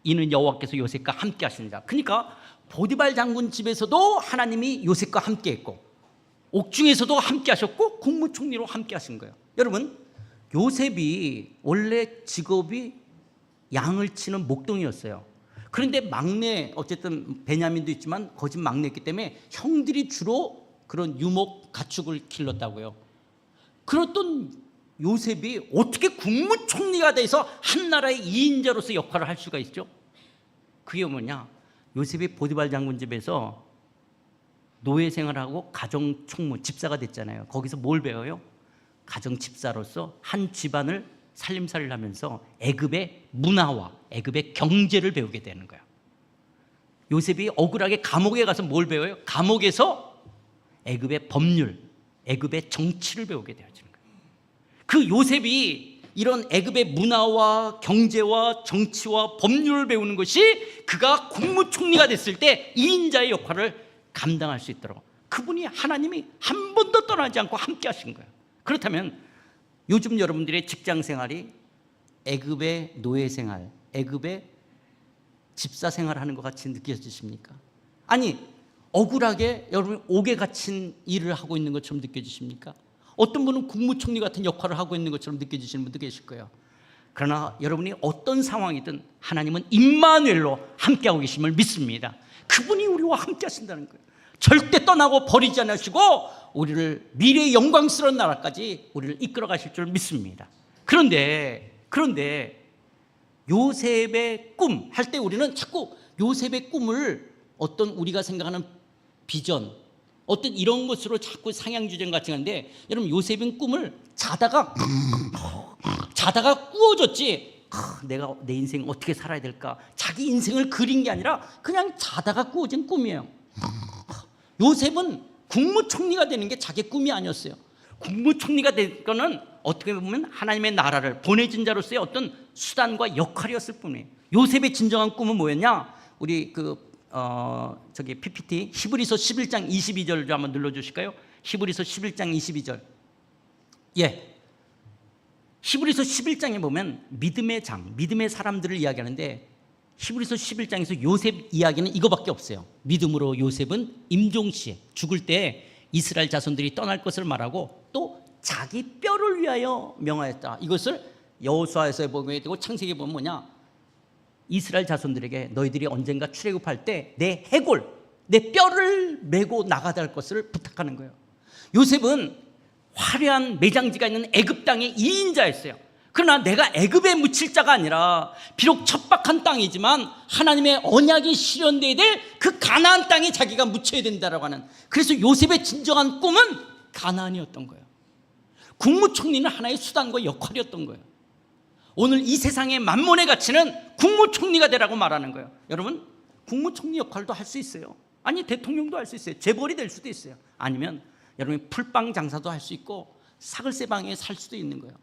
이는 여호와께서 요셉과 함께 하시느니라. 그러니까 보디발 장군 집에서도 하나님이 요셉과 함께 했고 옥중에서도 함께 하셨고 국무총리로 함께 하신 거예요. 여러분, 요셉이 원래 직업이 양을 치는 목동이었어요. 그런데 막내, 어쨌든 베냐민도 있지만 거짓 막내였기 때문에 형들이 주로 그런 유목 가축을 길렀다고요. 그렇던 요셉이 어떻게 국무총리가 돼서 한 나라의 2인자로서 역할을 할 수가 있죠? 그게 뭐냐? 요셉이 보디발 장군 집에서 노예 생활하고 가정총무, 집사가 됐잖아요. 거기서 뭘 배워요? 가정집사로서 한 집안을 살림살이를 하면서 애굽의 문화와 애굽의 경제를 배우게 되는 거예요. 요셉이 억울하게 감옥에 가서 뭘 배워요? 감옥에서 애굽의 법률, 애굽의 정치를 배우게 되어지는 거예요. 그 요셉이 이런 애굽의 문화와 경제와 정치와 법률을 배우는 것이 그가 국무총리가 됐을 때 2인자의 역할을 감당할 수 있도록 그분이 하나님이 한 번도 떠나지 않고 함께 하신 거예요. 그렇다면 요즘 여러분들의 직장 생활이 애굽의 노예 생활, 애굽의 집사 생활하는 것 같이 느껴지십니까? 아니, 억울하게 여러분 옥에 갇힌 일을 하고 있는 것처럼 느껴지십니까? 어떤 분은 국무총리 같은 역할을 하고 있는 것처럼 느껴지시는 분도 계실 거예요. 그러나 여러분이 어떤 상황이든 하나님은 임마누엘로 함께하고 계심을 믿습니다. 그분이 우리와 함께 하신다는 거예요. 절대 떠나고 버리지 않으시고 우리를 미래의 영광스러운 나라까지 우리를 이끌어 가실 줄 믿습니다. 그런데 요셉의 꿈 할 때 우리는 자꾸 요셉의 꿈을 어떤 우리가 생각하는 비전, 어떤 이런 것으로 자꾸 상향주전 같이 하는데, 여러분, 요셉은 꿈을 자다가 꾸어졌지, 내가 내 인생 어떻게 살아야 될까, 자기 인생을 그린 게 아니라 그냥 자다가 꾸어진 꿈이에요. 요셉은 국무총리가 되는 게 자기 꿈이 아니었어요. 국무총리가 된 거는 어떻게 보면 하나님의 나라를 보내진 자로서의 어떤 수단과 역할이었을 뿐이에요. 요셉의 진정한 꿈은 뭐였냐? 우리 저기 PPT 히브리서 11장 22절 좀 한번 눌러주실까요? 히브리서 11장 22절. 히브리서 11장에 보면 믿음의 장, 믿음의 사람들을 이야기하는데 히브리서 11장에서 요셉 이야기는 이거밖에 없어요. 믿음으로 요셉은 임종시에 죽을 때 이스라엘 자손들이 떠날 것을 말하고 또 자기 뼈를 위하여 명하였다. 이것을 여호수아에서 보게 되고 창세기에 보면 뭐냐? 이스라엘 자손들에게 너희들이 언젠가 출애굽할 때 내 해골, 내 뼈를 메고 나가다 할 것을 부탁하는 거예요. 요셉은 화려한 매장지가 있는 애굽 땅의 2인자였어요. 그러나 내가 애굽에 묻힐 자가 아니라 비록 척박한 땅이지만 하나님의 언약이 실현돼야 될 그 가나안 땅에 자기가 묻혀야 된다라고 하는, 그래서 요셉의 진정한 꿈은 가나안이었던 거예요. 국무총리는 하나의 수단과 역할이었던 거예요. 오늘 이 세상의 만몬의 가치는 국무총리가 되라고 말하는 거예요. 여러분, 국무총리 역할도 할 수 있어요. 아니, 대통령도 할 수 있어요. 재벌이 될 수도 있어요. 아니면 여러분이 풀빵 장사도 할 수 있고 사글세방에 살 수도 있는 거예요.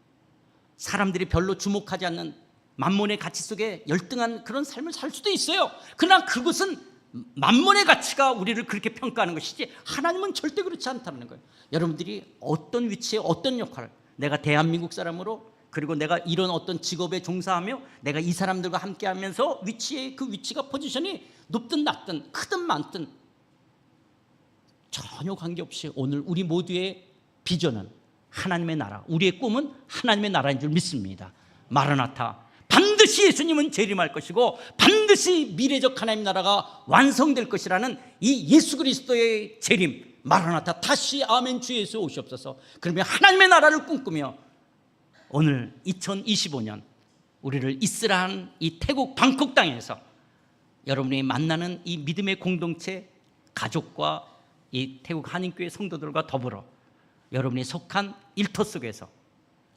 사람들이 별로 주목하지 않는 만몬의 가치 속에 열등한 그런 삶을 살 수도 있어요. 그러나 그것은 만몬의 가치가 우리를 그렇게 평가하는 것이지 하나님은 절대 그렇지 않다는 거예요. 여러분들이 어떤 위치에 어떤 역할을, 내가 대한민국 사람으로, 그리고 내가 이런 어떤 직업에 종사하며 내가 이 사람들과 함께 하면서 그 위치가 포지션이 높든 낮든 크든 많든 전혀 관계없이 오늘 우리 모두의 비전은 하나님의 나라, 우리의 꿈은 하나님의 나라인 줄 믿습니다. 마라나타, 반드시 예수님은 재림할 것이고 반드시 미래적 하나님 나라가 완성될 것이라는 이 예수 그리스도의 재림, 마라나타, 다시 아멘 주 예수 오시옵소서. 그러면 하나님의 나라를 꿈꾸며 오늘 2025년 우리를 이스라엘 이 태국 방콕 땅에서 여러분이 만나는 이 믿음의 공동체, 가족과 이 태국 한인교회 성도들과 더불어 여러분이 속한 일터 속에서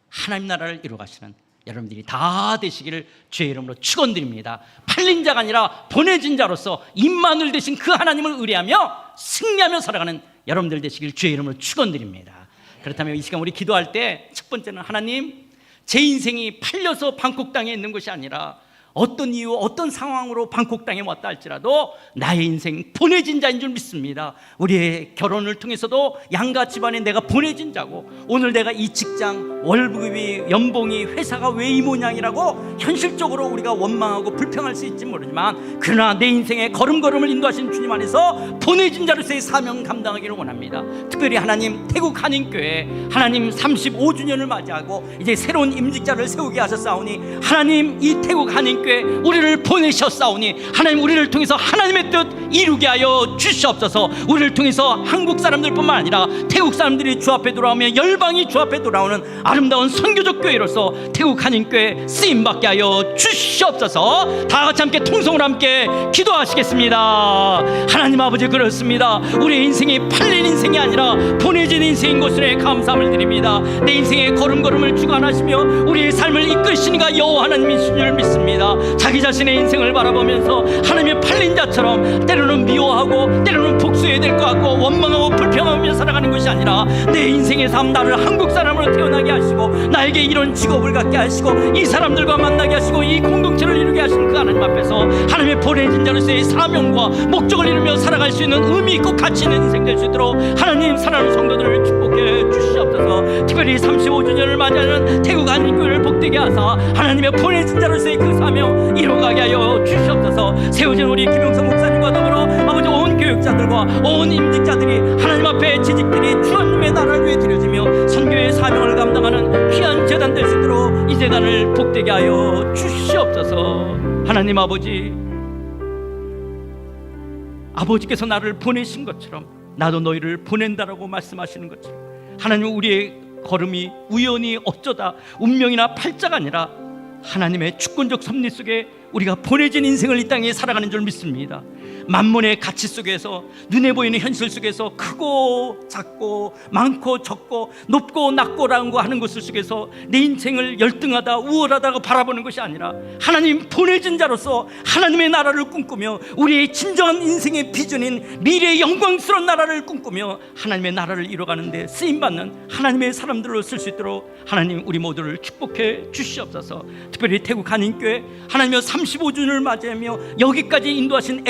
하나님 나라를 이루어가시는 여러분들이 다 되시기를 주의 이름으로 축원드립니다. 팔린 자가 아니라 보내진 자로서 임마누엘 되신 그 하나님을 의뢰하며 승리하며 살아가는 여러분들 되시길 주의 이름으로 축원드립니다. 그렇다면 이 시간 우리 기도할 때 첫 번째는, 하나님, 제 인생이 팔려서 방콕 땅에 있는 것이 아니라 어떤 이유, 어떤 상황으로 방콕 땅에 왔다 할지라도 나의 인생 보내진 자인 줄 믿습니다. 우리의 결혼을 통해서도 양가 집안에 내가 보내진 자고, 오늘 내가 이 직장 월급이, 연봉이, 회사가 왜 이 모양이라고 현실적으로 우리가 원망하고 불평할 수 있지 모르지만, 그러나 내 인생의 걸음걸음을 인도하신 주님 안에서 보내진 자로서의 사명 감당하기를 원합니다. 특별히 하나님, 태국 한인교회 하나님 35주년을 맞이하고 이제 새로운 임직자를 세우게 하셨사오니, 하나님, 이 태국 한인교회 우리를 보내셨사오니 하나님, 우리를 통해서 하나님의 뜻 이루게 하여 주시옵소서. 우리를 통해서 한국 사람들뿐만 아니라 태국 사람들이 주 앞에 돌아오며 열방이 주 앞에 돌아오는 아름다운 선교적 교회로서 태국 한인교회 쓰임받게 하여 주시옵소서. 다 같이 함께 통성으로 함께 기도하시겠습니다. 하나님 아버지, 그렇습니다. 우리의 인생이 팔린 인생이 아니라 보내진 인생인 것을 감사함을 드립니다. 내 인생의 걸음걸음을 주관하시며 우리의 삶을 이끄시니가 여호와 하나님이신 줄 믿습니다. 자기 자신의 인생을 바라보면서 하나님의 팔린 자처럼 때로는 미워하고 때로는 복수해야 될 것 같고 원망하고 불평하며 살아가는 것이 아니라, 내 인생의 삶, 나를 한국 사람으로 태어나게 하시고 나에게 이런 직업을 갖게 하시고 이 사람들과 만나게 하시고 이 공동체를 이루게 하신 그 하나님 앞에서 하나님의 보내진 자로서의 사명과 목적을 이루며 살아갈 수 있는 의미 있고 가치 있는 인생 될 수 있도록 하나님, 사랑하는 성도들을 축복해 주시옵소서. 특별히 35주년을 맞이하는 태국 한인교회를 복되게 하사 하나님의 보내진 자로서의 그 사명 이뤄가게 하여 주시옵소서. 세워진 우리 김용성 목사님과 더불어 아버지 온 교육자들과 온 임직자들이 하나님 앞에 재직들이 주 하나님의 나라를 위해 드려지며 선교의 사명을 감당하는 귀한 재단 될 수 있도록 이 재단을 복되게 하여 주시옵소서. 하나님 아버지, 아버지께서 나를 보내신 것처럼 나도 너희를 보낸다라고 말씀하시는 것처럼, 하나님, 우리의 걸음이 우연히 어쩌다 운명이나 팔자가 아니라 하나님의 주권적 섭리 속에 우리가 보내진 인생을 이 땅에 살아가는 줄 믿습니다. 만몬의 가치 속에서, 눈에 보이는 현실 속에서 크고 작고 많고 적고 높고 낮고라고 하는 것을 속에서 내 인생을 열등하다 우월하다고 바라보는 것이 아니라, 하나님 보내진 자로서 하나님의 나라를 꿈꾸며 우리의 진정한 인생의 비전인 미래의 영광스러운 나라를 꿈꾸며 하나님의 나라를 이뤄가는 데 쓰임받는 하나님의 사람들로 쓸 수 있도록 하나님, 우리 모두를 축복해 주시옵소서. 특별히 태국 한인교회 하나님의 35주년을 맞이하며 여기까지 인도하신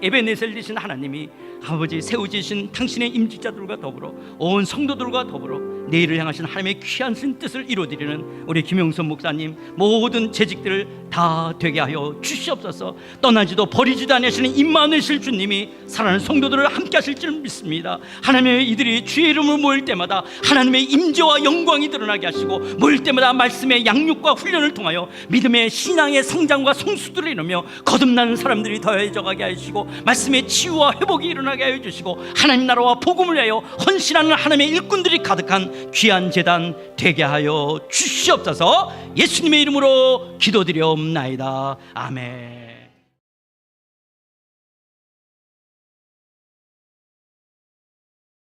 에베네셀 되신 하나님이 아버지 세우지신 당신의 임직자들과 더불어 온 성도들과 더불어 내일을 향하신 하나님의 귀한 뜻을 이루어드리는 우리 김용선 목사님 모든 재직들을 다 되게 하여 주시옵소서. 떠나지도 버리지도 않으시는 임마누엘 주님이 사랑하는 성도들을 함께 하실 줄 믿습니다. 하나님의 이들이 주의 이름을 모일 때마다 하나님의 임재와 영광이 드러나게 하시고 모일 때마다 말씀의 양육과 훈련을 통하여 믿음의 신앙의 성장과 성수들을 이루며 거듭나는 사람들이 더해져 가게 하시고 말씀의 치유와 회복이 일어나게 하여 주시고 하나님 나라와 복음을 위하여 헌신하는 하나님의 일꾼들이 가득한 귀한 제단 되게 하여 주시옵소서. 예수님의 이름으로 기도드리옵나이다. 아멘.